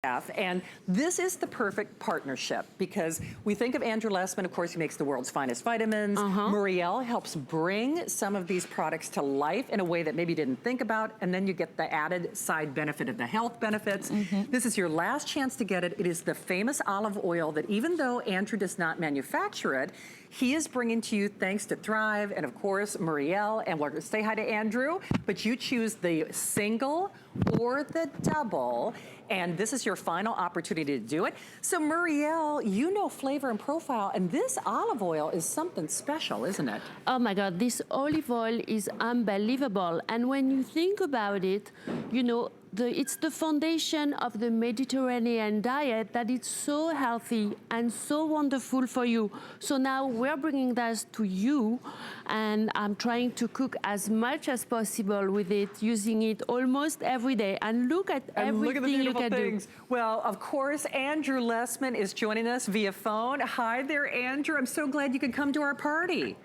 And this is the perfect partnership because we think of Andrew Lessman, of course, he makes the world's finest vitamins. Muriel helps bring some of these products to life in a way that maybe you didn't think about, and then you get the added side benefit of the health benefits. This is your last chance to get it. It is the famous olive oil that even though Andrew does not manufacture it, he is bringing to you thanks to Thrive and of course Muriel, and we'll say hi to Andrew, but you choose the single or the double, and this is your final opportunity to do it. So Muriel, you know flavor and profile, and this olive oil is something special, isn't it? Oh my God, this olive oil is unbelievable. And when you think about it, you know, it's the foundation of the Mediterranean diet that it's so healthy and so wonderful for you. So now we're bringing that to you, and I'm trying to cook as much as possible with it, using it almost every day. And look at everything you can do. Well, of course, Andrew Lessman is joining us via phone. Hi there, Andrew. I'm so glad you could come to our party.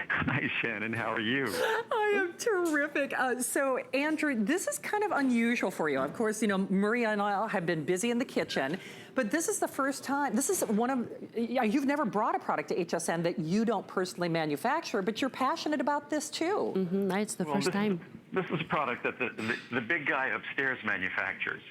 Hi, Shannon. How are you? I am terrific. So, Andrew, this is kind of unusual for you. Of course, you know, Maria and I have been busy in the kitchen, but this is the first time. This is one of, you've never brought a product to HSN that you don't personally manufacture, but you're passionate about this too. It's the first time. This is a product that the big guy upstairs manufactures,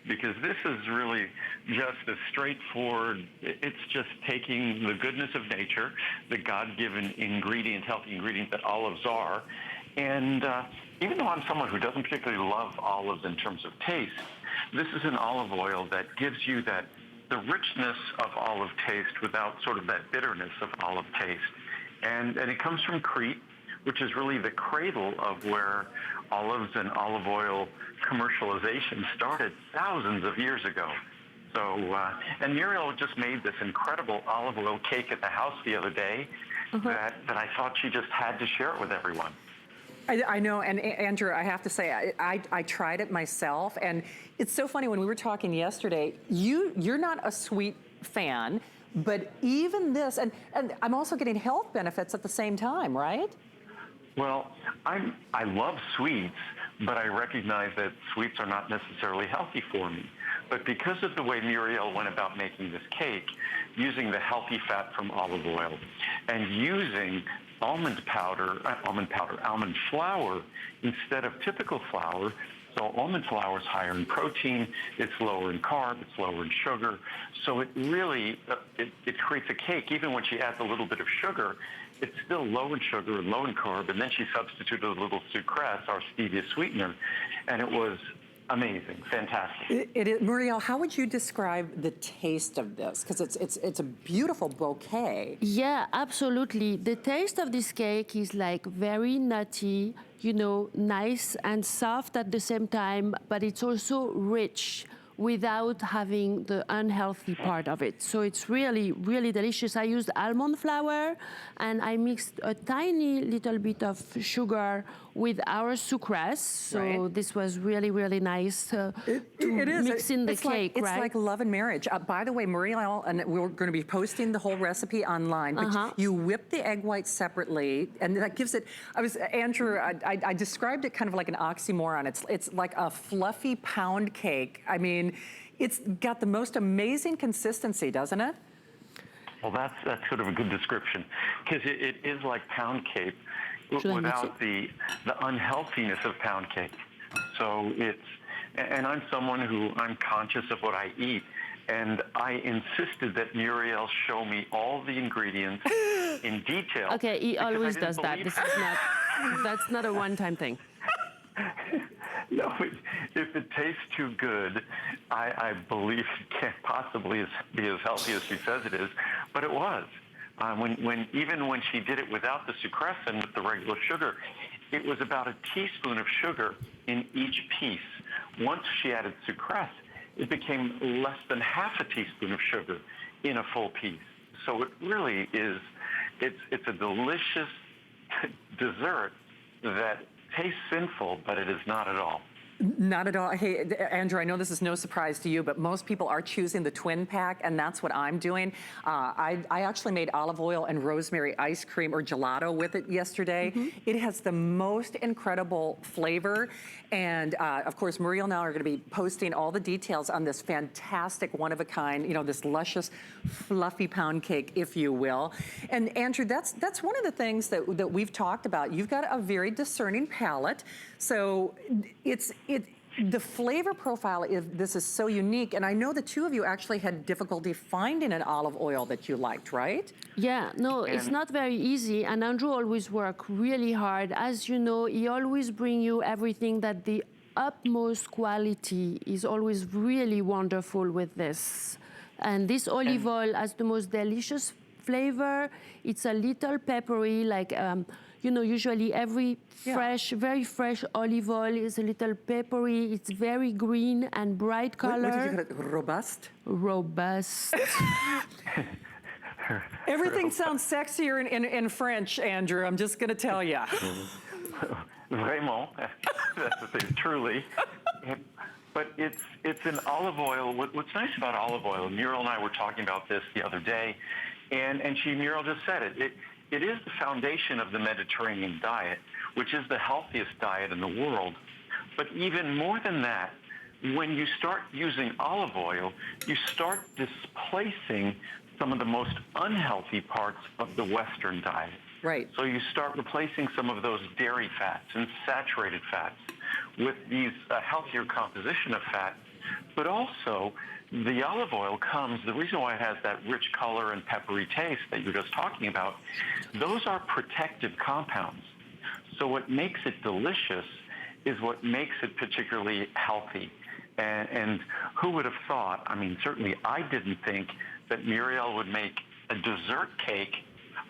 because this is really just a straightforward, it's just taking the goodness of nature, the God-given ingredient, healthy ingredient that olives are, and even though I'm someone who doesn't particularly love olives in terms of taste, this is an olive oil that gives you the richness of olive taste without sort of that bitterness of olive taste. And it comes from Crete, which is really the cradle of where olives and olive oil commercialization started thousands of years ago. So, and Muriel just made this incredible olive oil cake at the house the other day that I thought she just had to share it with everyone. I know, and Andrew, I have to say, I tried it myself, and it's so funny, when we were talking yesterday, you're not a sweet fan, but even this, and I'm also getting health benefits at the same time, right? Well, I love sweets, but I recognize that sweets are not necessarily healthy for me. But because of the way Muriel went about making this cake, using the healthy fat from olive oil, and using almond flour instead of typical flour. So almond flour is higher in protein, it's lower in carb, it's lower in sugar. So it really, it creates a cake. Even when she adds a little bit of sugar, it's still low in sugar and low in carb. And then she substituted a little sucrase, our stevia sweetener, and it was amazing, fantastic. It is. Muriel, how would you describe the taste of this? Because it's a beautiful bouquet. Yeah, absolutely. The taste of this cake is like very nutty, you know, nice and soft at the same time, but it's also rich without having the unhealthy part of it. So it's really, really delicious. I used almond flour, and I mixed a tiny little bit of sugar with our sucrase. So this was really, really nice to mix in the cake, It's like love and marriage. By the way, Muriel, and we're going to be posting the whole recipe online, but you whip the egg whites separately, and that gives it, Andrew, I described it kind of like an oxymoron. It's like a fluffy pound cake. I mean, it's got the most amazing consistency, doesn't it? Well, that's sort of a good description, because it is like pound cake without the unhealthiness of pound cake. So and I'm someone who, I'm conscious of what I eat, and I insisted that Muriel show me all the ingredients in detail. Okay, he always does that. That's not a one-time thing. No, if it tastes too good, I believe it can't possibly be as healthy as she says it is, but it was. Even when she did it without the sucrase and with the regular sugar, it was about a teaspoon of sugar in each piece. Once she added sucrase, it became less than half a teaspoon of sugar in a full piece. So it really is, it's a delicious dessert that tastes sinful, but it is not at all. Not at all. Hey, Andrew, I know this is no surprise to you, but most people are choosing the twin pack, and that's what I'm doing. I actually made olive oil and rosemary ice cream or gelato with it yesterday. It has the most incredible flavor. And of course, Muriel and I are going to be posting all the details on this fantastic, one-of-a-kind, this luscious, fluffy pound cake, if you will. And Andrew, that's one of the things that we've talked about. You've got a very discerning palate. So the flavor profile this is so unique, and I know the two of you actually had difficulty finding an olive oil that you liked, right? Yeah, no, it's not very easy, and Andrew always work really hard. As you know, he always bring you everything that the utmost quality is always really wonderful with this. And this olive oil has the most delicious flavor. It's a little peppery, like usually every very fresh olive oil is a little peppery. It's very green and bright color. What did you call it? Robust? Robust. Everything sounds sexier in French, Andrew. I'm just going to tell you. Vraiment, that's truly. But it's an olive oil. What's nice about olive oil, Muriel and I were talking about this the other day, and Muriel just said it. It is the foundation of the Mediterranean diet, which is the healthiest diet in the world. But even more than that, when you start using olive oil, you start displacing some of the most unhealthy parts of the Western diet. Right. So you start replacing some of those dairy fats and saturated fats with these healthier composition of fats. But also, the olive oil comes, the reason why it has that rich color and peppery taste that you were just talking about, those are protective compounds. So what makes it delicious is what makes it particularly healthy. And who would have thought, I mean, certainly I didn't think that Muriel would make a dessert cake.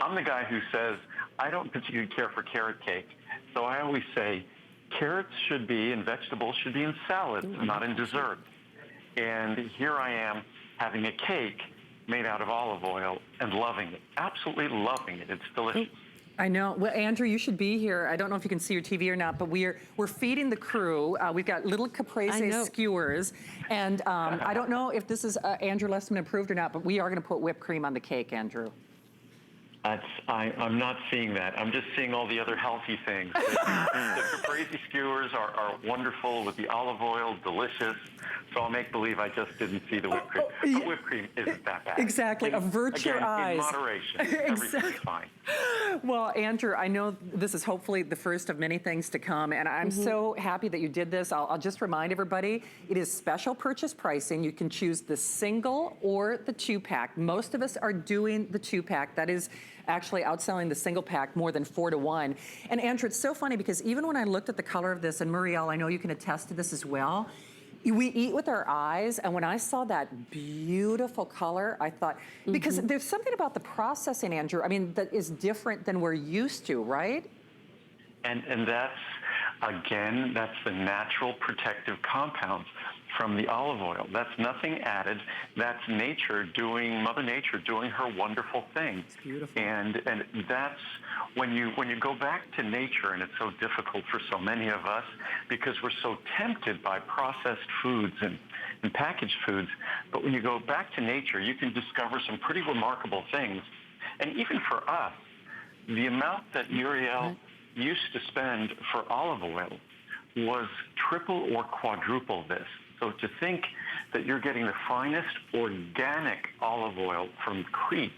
I'm the guy who says, I don't particularly care for carrot cake. So I always say, carrots should be, and vegetables should be in salads, not in dessert. And here I am having a cake made out of olive oil and loving it, absolutely loving it. It's delicious. I know. Well, Andrew, you should be here. I don't know if you can see your TV or not, but we're feeding the crew. We've got little caprese skewers, and I don't know if this is Andrew Lessman approved or not, but we are going to put whipped cream on the cake, Andrew. I'm not seeing that. I'm just seeing all the other healthy things. The caprese skewers are wonderful with the olive oil, delicious. So I'll make believe I just didn't see the whipped cream. But whipped cream isn't that bad. Exactly. Avert your eyes. In moderation. Everything's fine. Well, Andrew, I know this is hopefully the first of many things to come, and I'm so happy that you did this. I'll just remind everybody, it is special purchase pricing. You can choose the single or the two-pack. Most of us are doing the two-pack. That is actually outselling the single pack more than 4 to 1. And Andrew, it's so funny because even when I looked at the color of this, and Muriel, I know you can attest to this as well, we eat with our eyes, and when I saw that beautiful color, I thought, because there's something about the processing, Andrew, I mean, that is different than we're used to, right? And that's, again, that's the natural protective compounds from the olive oil. That's nothing added. That's nature doing, Mother Nature doing her wonderful thing. It's beautiful. And that's when you go back to nature, and it's so difficult for so many of us because we're so tempted by processed foods and packaged foods. But when you go back to nature, you can discover some pretty remarkable things. And even for us, the amount that Muriel used to spend for olive oil was triple or quadruple this. So to think that you're getting the finest organic olive oil from Crete,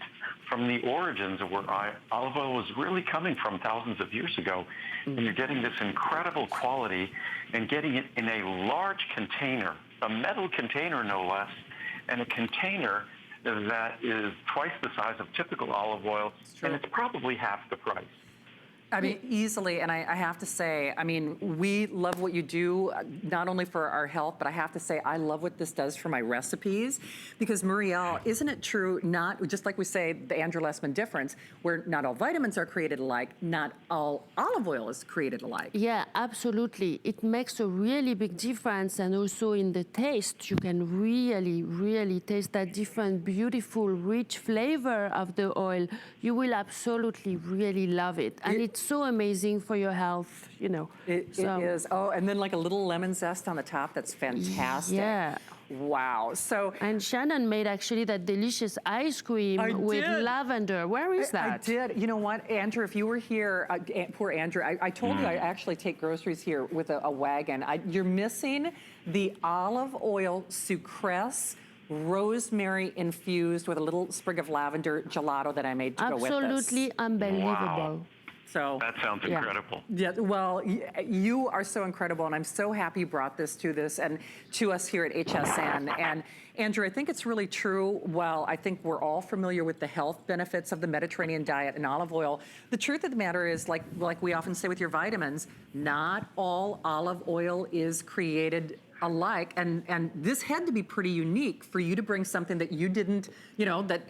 from the origins of where olive oil was really coming from thousands of years ago, and you're getting this incredible quality and getting it in a large container, a metal container no less, and a container that is twice the size of typical olive oil, and it's probably half the price. I mean, easily, and I have to say, I mean, we love what you do, not only for our health, but I have to say, I love what this does for my recipes, because Muriel, isn't it true, not, just like we say, the Andrew Lessman difference, where not all vitamins are created alike, not all olive oil is created alike. Yeah, absolutely. It makes a really big difference, and also in the taste, you can really, really taste that different, beautiful, rich flavor of the oil. You will absolutely really love it. And it's so amazing for your health, you know. It is. Oh, and then like a little lemon zest on the top. That's fantastic. Yeah. Wow. So And Shannon made actually that delicious ice cream with lavender. Where is that? I did. You know what, Andrew, if you were here, poor Andrew, I told you I actually take groceries here with a wagon. You're missing the olive oil sucrose, rosemary infused with a little sprig of lavender gelato that I made to go with this. Absolutely unbelievable. Wow. So That sounds incredible. yeah, well, you are so incredible, and I'm so happy you brought this and to us here at HSN. And Andrew, I think it's really true. While I think we're all familiar with the health benefits of the Mediterranean diet and olive oil, the truth of the matter is, like we often say with your vitamins, not all olive oil is created alike. And this had to be pretty unique for you to bring something that you didn't, that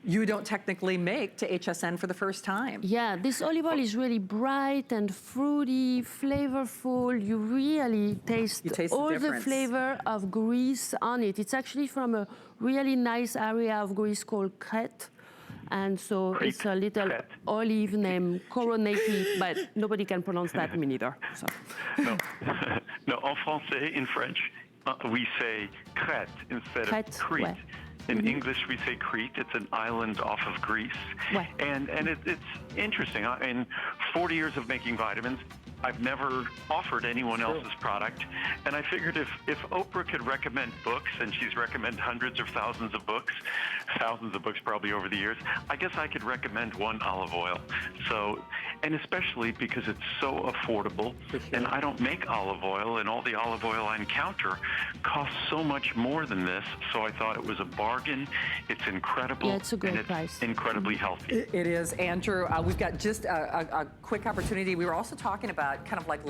you don't technically make to HSN for the first time. Yeah, this olive oil is really bright and fruity, flavorful. You really taste all the flavor of Greece on it. It's actually from a really nice area of Greece called Crete. And so Crete, it's a little Crete. olive named Koroneiki, but nobody can pronounce that, me neither. So. No, no, en français, in French, we say Crete instead Crete, of Crete. ouais. In English, we say Crete. It's an island off of Greece. Ouais. And it's interesting. In 40 years of making vitamins, I've never offered anyone else's product. And I figured if Oprah could recommend books, and she's recommended hundreds of thousands of books probably over the years, I guess I could recommend one olive oil. So, and especially because it's so affordable, and I don't make olive oil, and all the olive oil I encounter costs so much more than this. So I thought it was a bargain. It's incredible. Yeah, it's a great and it's price. incredibly healthy. It is, Andrew. We've got just a quick opportunity. We were also talking about kind of like